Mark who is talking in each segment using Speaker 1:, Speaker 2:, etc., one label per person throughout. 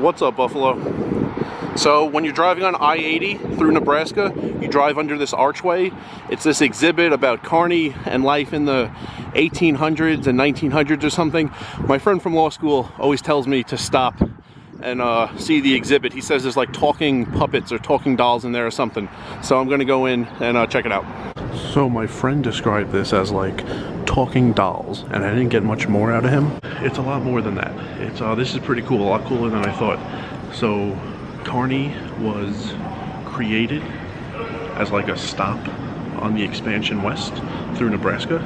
Speaker 1: What's up, Buffalo? So when you're driving on I-80 through Nebraska, you drive under this archway. It's this exhibit about Kearney and life in the 1800s and 1900s or something. My friend from law school always tells me to stop and see the exhibit. He says there's like talking puppets or talking dolls in there or something. So I'm gonna go in and check it out. So my friend described this as like talking dolls, and I didn't get much more out of him. It's a lot more than that. It's this is pretty cool, a lot cooler than I thought. So Kearney was created as like a stop on the expansion west through Nebraska.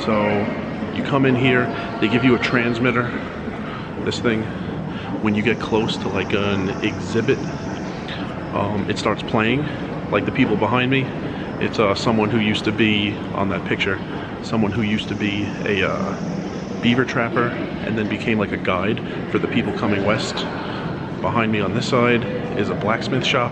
Speaker 1: So you come in here, they give you a transmitter, this thing. When you get close to like an exhibit, it starts playing. Like the people behind me, it's someone who used to be on that picture, someone who used to be a beaver trapper and then became like a guide for the people coming west. Behind me on this side is a blacksmith shop.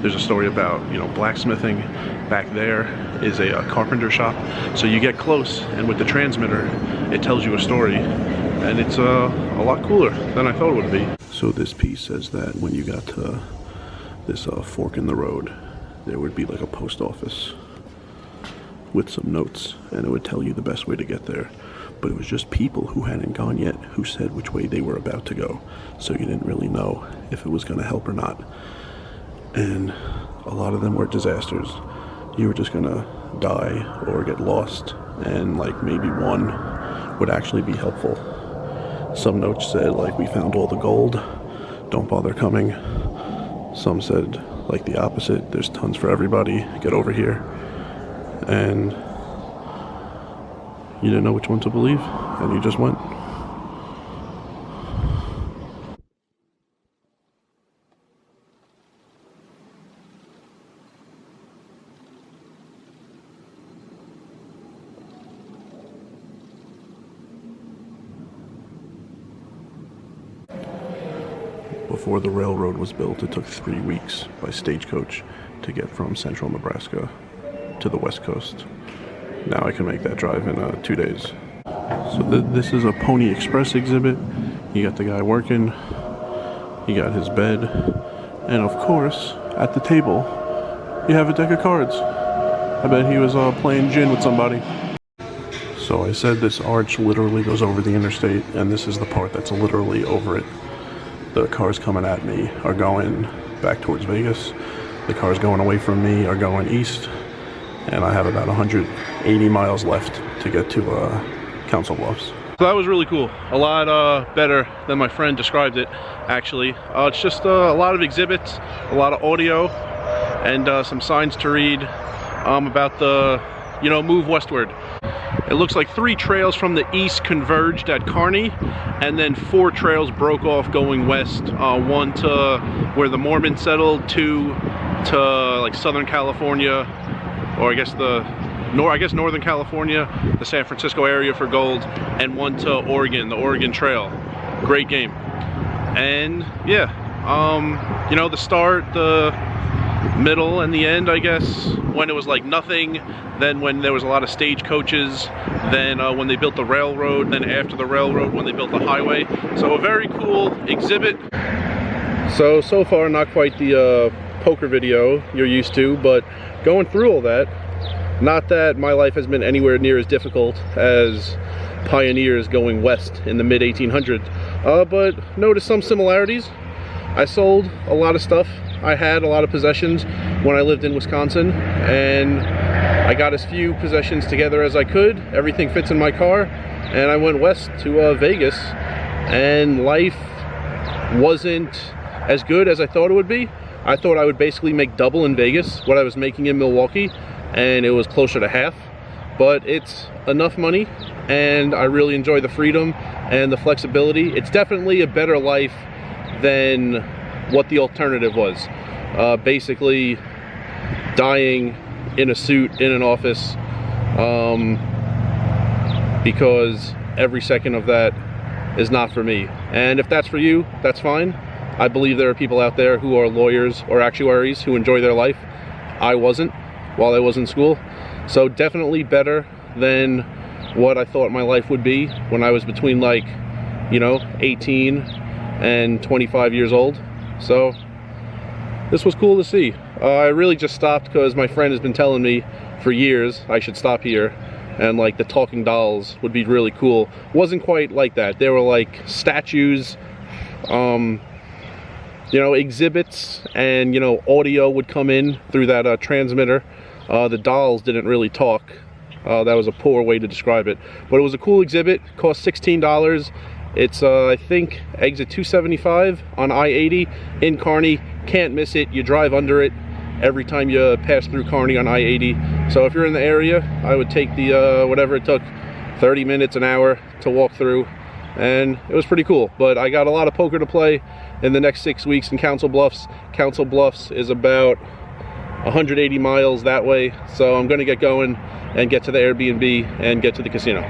Speaker 1: There's a story about, you know, blacksmithing. Back there is a carpenter shop. So you get close, and with the transmitter, it tells you a story, and it's a lot cooler than I thought it would be. So this piece says that when you got to this fork in the road, there would be like a post office with some notes, and it would tell you the best way to get there. But it was just people who hadn't gone yet who said which way they were about to go. So you didn't really know if it was going to help or not. And a lot of them were disasters. You were just going to die or get lost, and like maybe one would actually be helpful. Some notes said like, we found all the gold, don't bother coming. Some said like the opposite, there's tons for everybody, get over here. And you didn't know which one to believe, and you just went. Before the railroad was built, it took 3 weeks by stagecoach to get from central Nebraska to the west coast. Now I can make that drive in 2 days. So this is a Pony Express exhibit. You got the guy working, he got his bed, and of course, at the table, you have a deck of cards. I bet he was playing gin with somebody. So I said this arch literally goes over the interstate, and this is the part that's literally over it. The cars coming at me are going back towards Vegas. The cars going away from me are going east. And I have about 180 miles left to get to Council Bluffs. So that was really cool. A lot better than my friend described it, actually. It's just a lot of exhibits, a lot of audio, and some signs to read about the, you know, move westward. It looks like 3 trails from the east converged at Kearney, and then 4 trails broke off going west. 1 to where the Mormons settled, 2 to like Southern California, or I guess Northern California, the San Francisco area for gold, and 1 to Oregon, the Oregon Trail. Great game. And yeah, you know, the start, the middle, and the end, I guess, when it was like nothing, then when there was a lot of stagecoaches, then when they built the railroad, then after the railroad when they built the highway. So a very cool exhibit. So far not quite the poker video you're used to, but going through all that, not that my life has been anywhere near as difficult as pioneers going west in the mid-1800s, but noticed some similarities. I sold a lot of stuff. I had a lot of possessions when I lived in Wisconsin, and I got as few possessions together as I could. Everything fits in my car, and I went west to Vegas, and life wasn't as good as I thought it would be. I thought I would basically make double in Vegas what I was making in Milwaukee, and it was closer to half. But it's enough money, and I really enjoy the freedom and the flexibility. It's definitely a better life than what the alternative was. Basically dying in a suit in an office, because every second of that is not for me. And if that's for you, that's fine. I believe there are people out there who are lawyers or actuaries who enjoy their life. I wasn't while I was in school. So definitely better than what I thought my life would be when I was between, like, you know, 18 and 25 years old. So this was cool to see. I really just stopped because my friend has been telling me for years I should stop here, and like the talking dolls would be really cool. Wasn't quite like that. They were like statues, you know, exhibits, and you know, audio would come in through that transmitter. The dolls didn't really talk. That was a poor way to describe it, but it was a cool exhibit. Cost $16. It's I think exit 275 on I-80 in Kearney. Can't miss it. You drive under it every time you pass through Kearney on I-80. So if you're in the area, I would take the whatever it took, 30 minutes, an hour to walk through, and it was pretty cool. But I got a lot of poker to play in the next 6 weeks in Council Bluffs. Council Bluffs is about 180 miles that way, so I'm gonna get going and get to the Airbnb and get to the casino.